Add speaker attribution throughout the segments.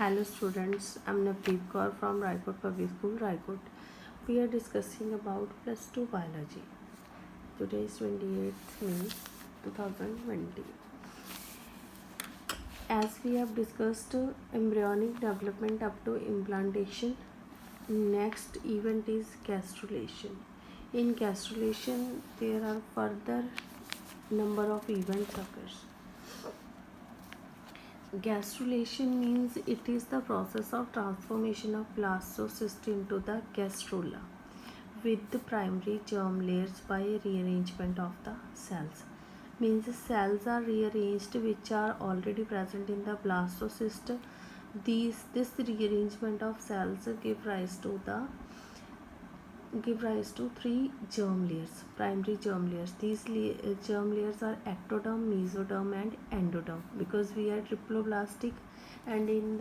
Speaker 1: Hello students, I'm Navdeep Kaur from Raipur Public School, Raipur. We are discussing about plus 2 biology. Today is 28th May 2020. As we have discussed embryonic development up to implantation, next event is gastrulation. In gastrulation, there are further number of events occurs. Gastrulation means it is the process of transformation of blastocyst into the gastrula with the primary germ layers by rearrangement of the cells. Means the cells are rearranged which are already present in the blastocyst. This rearrangement of cells give rise to three germ layers, primary germ layers. These germ layers are ectoderm, mesoderm, and endoderm. Because we are triploblastic, and in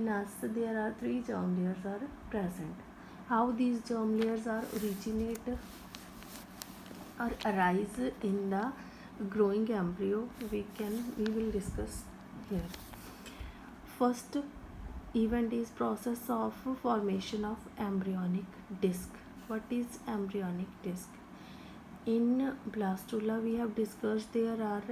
Speaker 1: us there are three germ layers are present. How these germ layers are originate or arise in the growing embryo, we will discuss here. First event is process of formation of embryonic disc. What is embryonic disc? In blastula we have discussed there are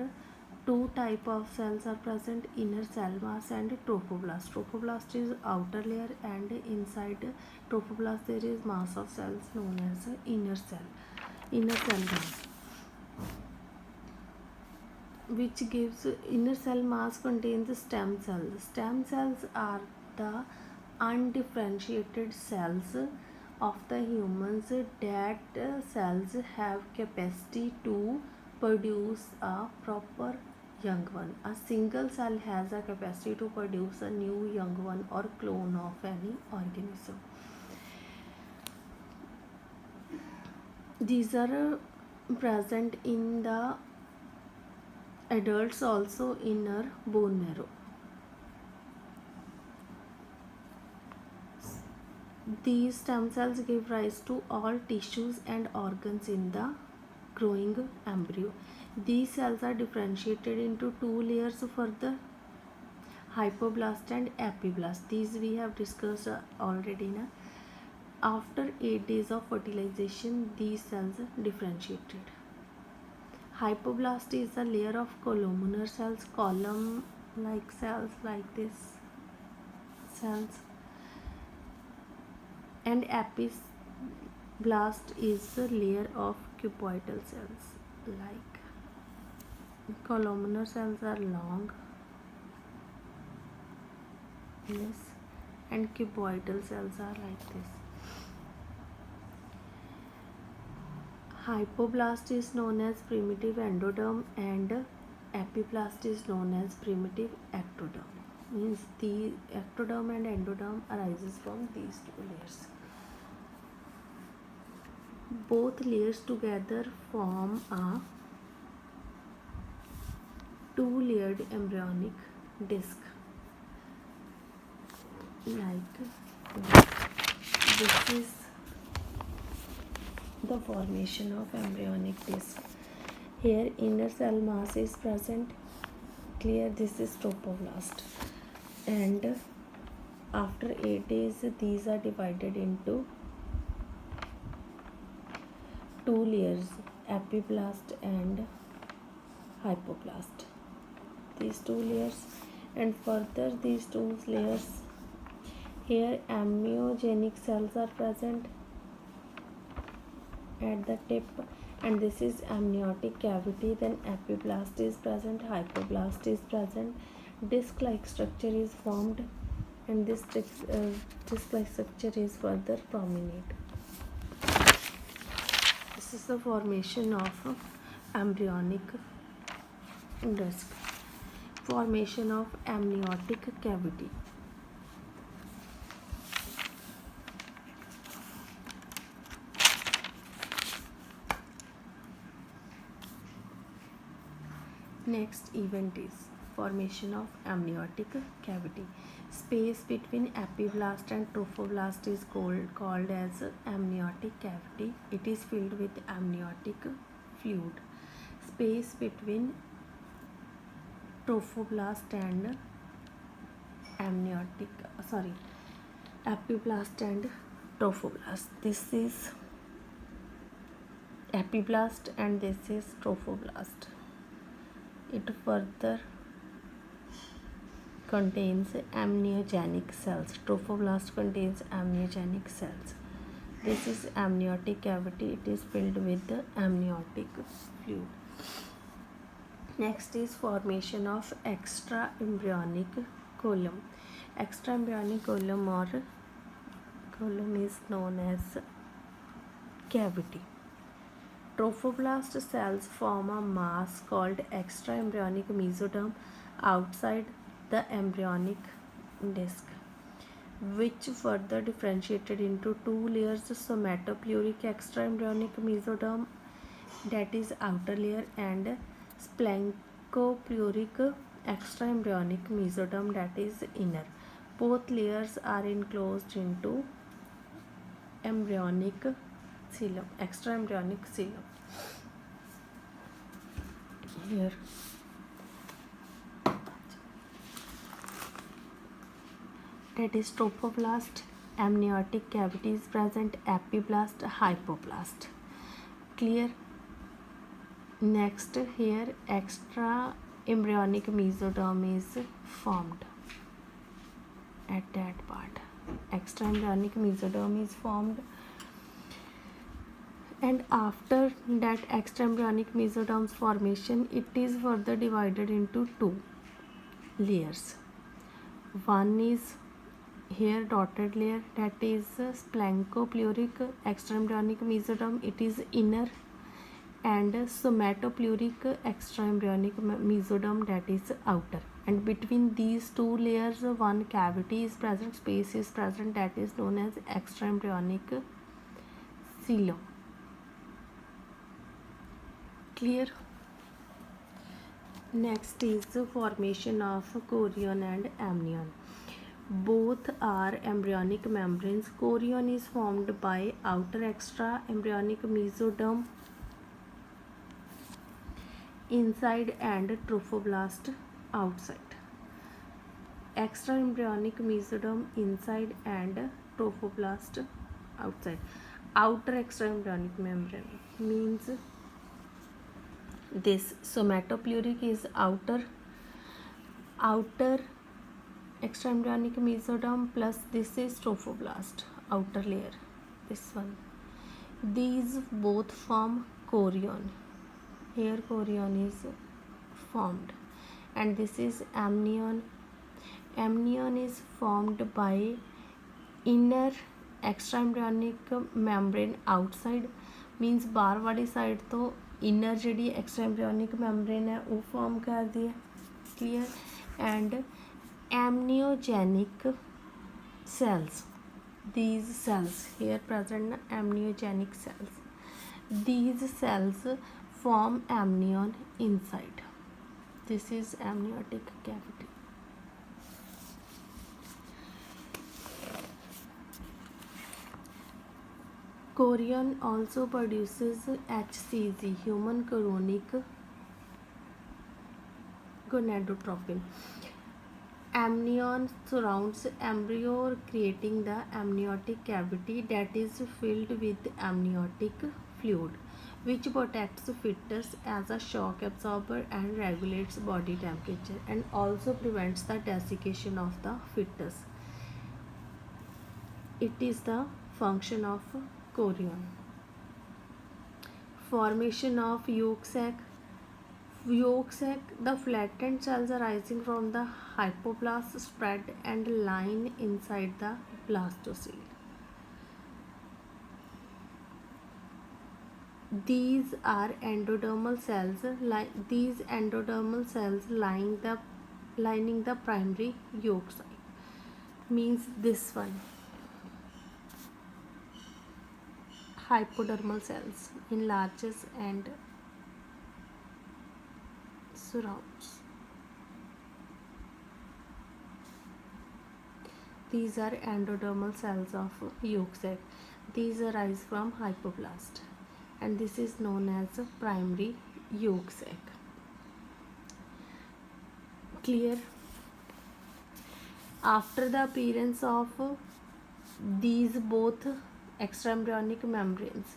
Speaker 1: two type of cells are present, inner cell mass and trophoblast. Trophoblast is outer layer, and inside trophoblast there is mass of cells known as inner cell mass, which gives inner cell mass contains stem cells. Stem cells are the undifferentiated cells of the humans. That cells have capacity to produce a proper young one. A single cell has a capacity to produce a new young one or clone of any organism. These are present in the adults also in our bone marrow. These stem cells give rise to all tissues and organs in the growing embryo. These cells are differentiated into two layers further, hypoblast and epiblast. These we have discussed already. After 8 days of fertilization, these cells differentiated. Hypoblast is a layer of columnar cells, column like cells like this cells, and epiblast is a layer of cuboidal cells. Like columnar cells are long, yes, and cuboidal cells are like this. Hypoblast is known as primitive endoderm and epiblast is known as primitive ectoderm. Means the ectoderm and endoderm arises from these two layers. Both layers together form a two-layered embryonic disc. Like this is the formation of embryonic disc. Here inner cell mass is present. Clear, this is trophoblast. And after 8 days these are divided into two layers, epiblast and hypoblast. These two layers, and further these two layers. Here amniogenic cells are present at the tip, and this is amniotic cavity. Then epiblast is present, hypoblast is present. Disc-like structure is formed, and this disc-like structure is further prominent. This is the formation of embryonic disc. Formation of amniotic cavity. Next event is formation of amniotic cavity. Space between epiblast and trophoblast is called as amniotic cavity. It is filled with amniotic fluid. Space between trophoblast and epiblast and trophoblast. This is epiblast and this is trophoblast. It further contains amniogenic cells. Trophoblast contains amniogenic cells. This is amniotic cavity. It is filled with the amniotic fluid. Next is formation of extra embryonic column. Extra embryonic column or column is known as cavity. Trophoblast cells form a mass called extra embryonic mesoderm outside the embryonic disc, which further differentiated into two layers: somatopleuric extra embryonic mesoderm, that is outer layer, and splanchopleuric extra embryonic mesoderm, that is inner. Both layers are enclosed into embryonic coelom, extra embryonic coelom. Here that is trophoblast, amniotic cavity is present, epiblast, hypoblast. Clear? Next, here extra embryonic mesoderm is formed at that part. Extra embryonic mesoderm is formed, and after that extra embryonic mesoderm's formation, it is further divided into two layers. One is here dotted layer, that is splanchopleuric extra embryonic mesoderm, it is inner, and somatopleuric extra embryonic mesoderm, that is outer. And between these two layers, one cavity is present, space is present, that is known as extra embryonic coelom. Clear? Next is the formation of chorion and amnion. Both are embryonic membranes. Chorion is formed by outer extra embryonic mesoderm inside and trophoblast outside. Extra embryonic mesoderm inside and trophoblast outside. Outer extra embryonic membrane means this. Somatopleuric is outer extra embryonic mesoderm, plus this is trophoblast, outer layer, this one. These both form chorion. Here chorion is formed, and this is amnion. Amnion is formed by inner extra embryonic membrane outside, means बाहर वाली side तो inner जी extra embryonic membrane है वो form कर दी है. Clear? And amniotic cells, these cells here present amniotic cells, these cells form amnion inside. This is amniotic cavity. Chorion also produces HCG, human chorionic gonadotropin. Amnion surrounds embryo, creating the amniotic cavity that is filled with amniotic fluid, which protects fetus as a shock absorber and regulates body temperature, and also prevents the desiccation of the fetus. It is the function of chorion. Formation of yolk sac. Yolk sac, the flattened cells arising from the hypoblast spread and line inside the blastocele. These are endodermal cells. These endodermal cells lining the primary yolk sac, means this one. Hypodermal cells enlarges and surrounds. These are endodermal cells of yolk sac. These arise from hypoblast, and this is known as primary yolk sac. Clear? After the appearance of these both extraembryonic membranes,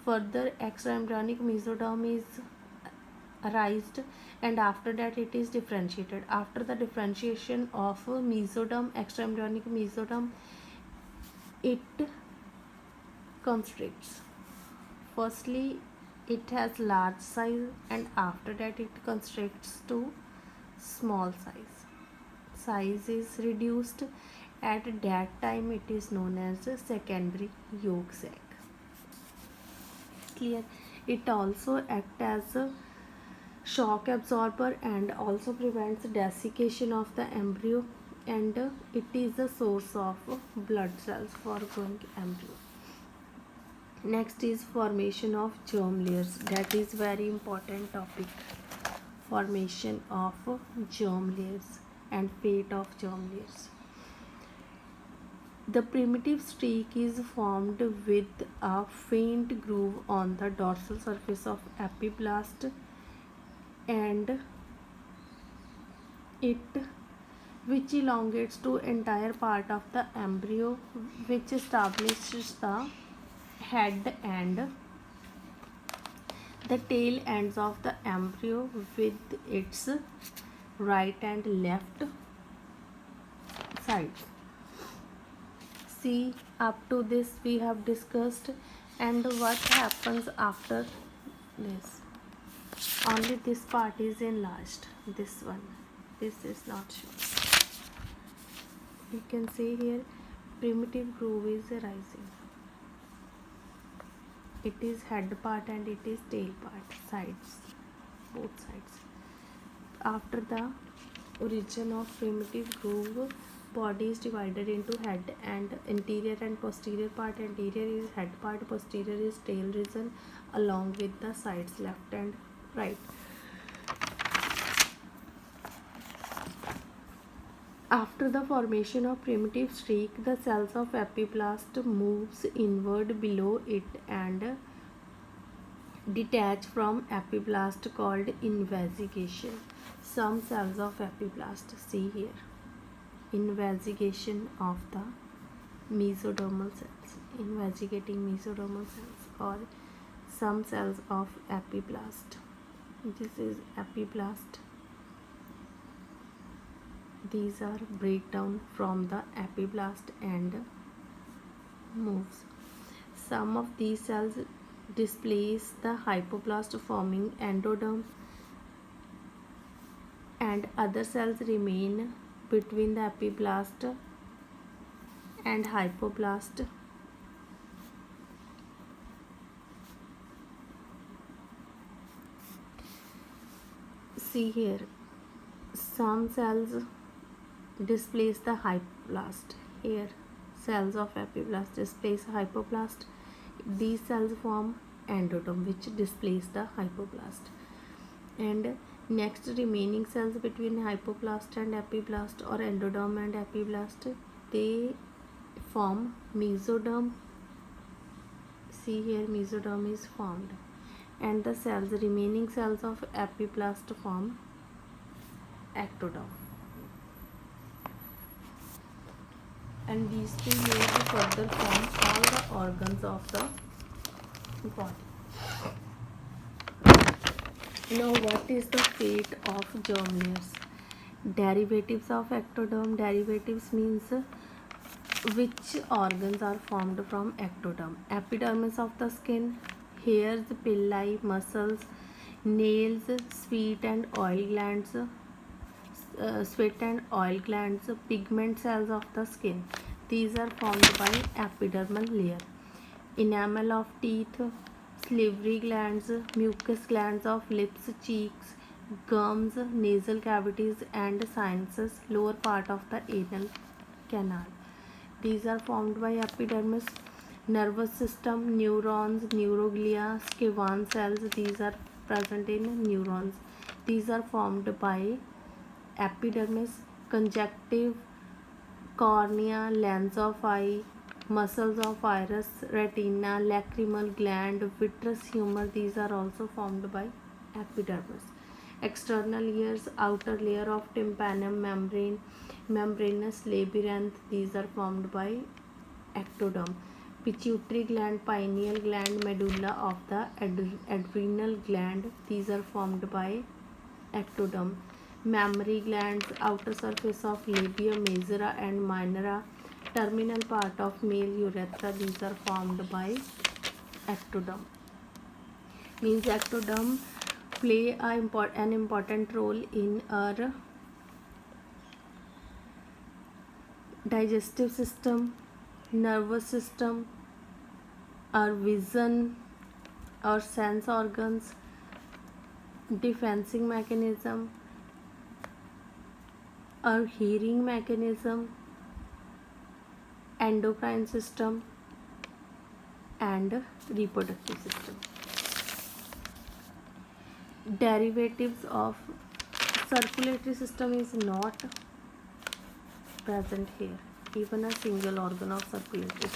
Speaker 1: further extraembryonic mesoderm is raised, and after that it is differentiated. After the differentiation of mesoderm, extraembryonic mesoderm, it constricts. Firstly, it has large size, and after that it constricts to small size. Size is reduced. At that time it is known as a secondary yolk sac. Clear? It also acts as a shock absorber and also prevents desiccation of the embryo, and it is a source of blood cells for growing embryo. Next is formation of germ layers. That is very important topic. Formation of germ layers and fate of germ layers. The primitive streak is formed with a faint groove on the dorsal surface of epiblast, and it which elongates to entire part of the embryo, which establishes the head and the tail ends of the embryo with its right and left sides. See, up to this we have discussed, and what happens after this. Only this part is enlarged. This one, this is not shown. You can see here primitive groove is rising. It is head part and it is tail part, sides, both sides. After the origin of primitive groove, body is divided into head and anterior and posterior part. Anterior is head part, posterior is tail region, along with the sides left and right. After the formation of primitive streak, the cells of epiblast moves inward below it and detach from epiblast, called investigation. Some cells of epiblast, see here, investigation of the mesodermal cells, investigating mesodermal cells, or some cells of epiblast. This is epiblast. These are breakdown from the epiblast and moves. Some of these cells displace the hypoblast, forming endoderm, and other cells remain between the epiblast and hypoblast. See here, some cells displace the hypoblast. Here, cells of epiblast displace hypoblast. These cells form endoderm, which displace the hypoblast. And next remaining cells between hypoblast and epiblast, or endoderm and epiblast, they form mesoderm. See here, mesoderm is formed, and the cells, remaining cells of epiblast, form ectoderm. And these two layers further form all the organs of the body. Now, what is the fate of germ layers? Derivatives of ectoderm. Derivatives means which organs are formed from ectoderm. Epidermis of the skin, hairs, villi, muscles, nails, sweat and oil glands, pigment cells of the skin. These are formed by epidermal layer. Enamel of teeth, salivary glands, mucous glands of lips, cheeks, gums, nasal cavities, and sinuses, lower part of the anal canal. These are formed by epidermis. Nervous system, neurons, neuroglia, Schwann cells, these are present in neurons. These are formed by epidermis. Conjunctive, cornea, lens of eye, muscles of iris, retina, lacrimal gland, vitreous humor, these are also formed by epidermis. external ears, outer layer of tympanum membrane, membranous labyrinth, these are formed by ectoderm. Pituitary gland, pineal gland, medulla of the adrenal gland, these are formed by ectoderm. Mammary glands, outer surface of labia majora and minora, terminal part of male urethra, these are formed by ectoderm. Means ectoderm play an important role in our digestive system, nervous system, our vision, our sense organs, defensing mechanism, our hearing mechanism, endocrine system, and reproductive system. Derivatives of circulatory system is not present here, even a single organ of circulatory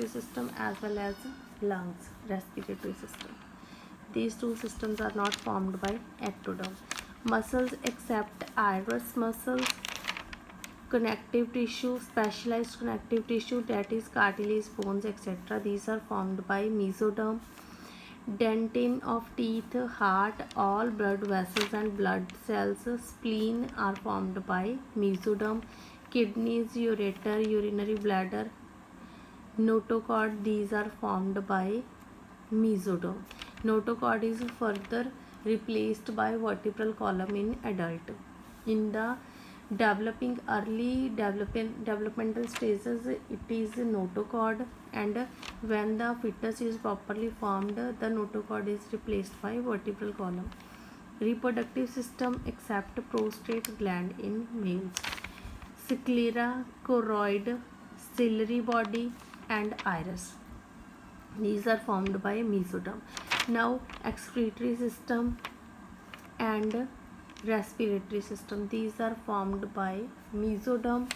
Speaker 1: system as well as lungs, respiratory system. These two systems are not formed by ectoderm. Muscles except iris muscles, connective tissue, specialized connective tissue, that is cartilage, bones, etc. These are formed by mesoderm. Dentin of teeth, heart, all blood vessels and blood cells, spleen are formed by mesoderm. Kidneys, ureter, urinary bladder, notochord, these are formed by mesoderm. Notochord is further replaced by vertebral column in adult. In the early developmental stages, it is notochord, and when the fetus is properly formed, the notochord is replaced by vertebral column. Reproductive system except prostate gland in males. Sclera, choroid, ciliary body, and iris, these are formed by mesoderm. Now excretory system and respiratory system, these are formed by mesoderm.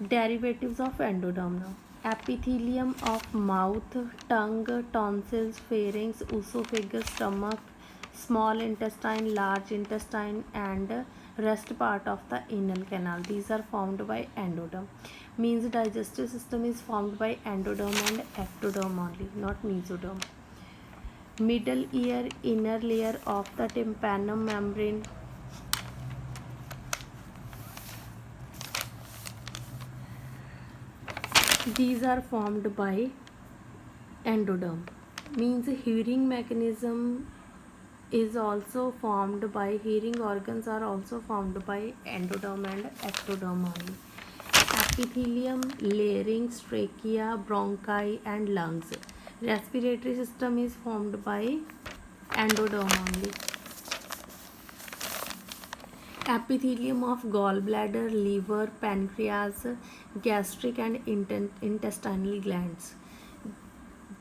Speaker 1: Derivatives of endoderm now. Epithelium of mouth, tongue, tonsils, pharynx, esophagus, stomach, small intestine, large intestine, and rest part of the anal canal, these are formed by endoderm. Means digestive system is formed by endoderm and ectoderm only, not mesoderm. Middle ear, inner layer of the tympanum membrane, these are formed by endoderm. Means hearing mechanism is also formed by, hearing organs are also formed by endoderm and ectoderm only. Epithelium, larynx, trachea, bronchi, and lungs. Respiratory system is formed by endoderm only. Epithelium of gallbladder, liver, pancreas, gastric, and intestinal glands.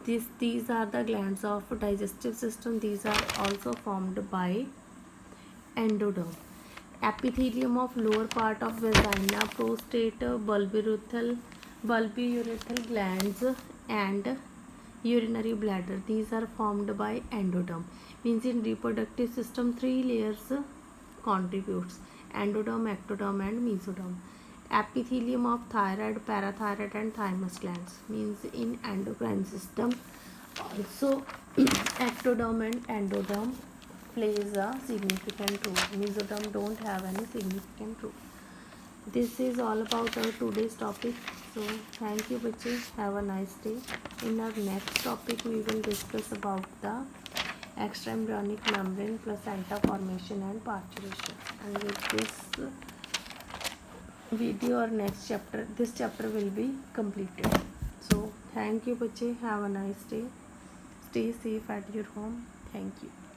Speaker 1: These are the glands of digestive system. These are also formed by endoderm. Epithelium of lower part of vagina, prostate, bulbourethral glands, and urinary bladder, these are formed by endoderm. Means in reproductive system, three layers contributes: endoderm, ectoderm, and mesoderm. Epithelium of thyroid, parathyroid, and thymus glands. Means in endocrine system also ectoderm and endoderm plays a significant role. Mesoderm don't have any significant role. This is all about our today's topic. So thank you bache, have a nice day. In our next topic we will discuss about the extraembryonic membrane, placenta formation and parturition. And with this video or next chapter, this chapter will be completed. So thank you bache, have a nice day. Stay safe at your home. Thank you.